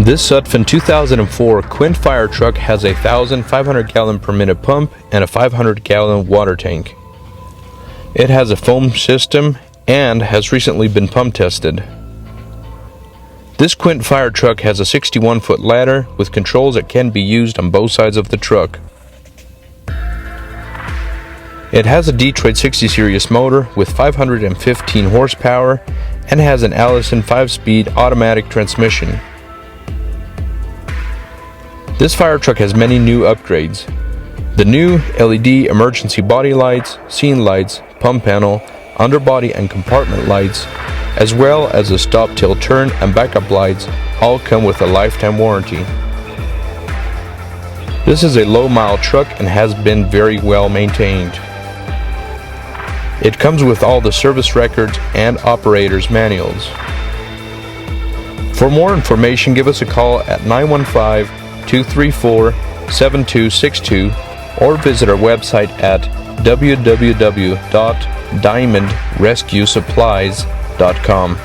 This Sutphen 2004 Quint fire truck has a 1,500 gallon per minute pump and a 500 gallon water tank. It has a foam system and has recently been pump tested. This Quint fire truck has a 61-foot ladder with controls that can be used on both sides of the truck. It has a Detroit 60 series motor with 515 horsepower and has an Allison 5-speed automatic transmission. This fire truck has many new upgrades. The new LED emergency body lights, scene lights, pump panel, underbody and compartment lights, as well as the stop till turn and backup lights, all come with a lifetime warranty. This is a low-mile truck and has been very well maintained. It comes with all the service records and operator's manuals. For more information, give us a call at 915-234-7262 or visit our website at www.diamondrescuesupplies.com.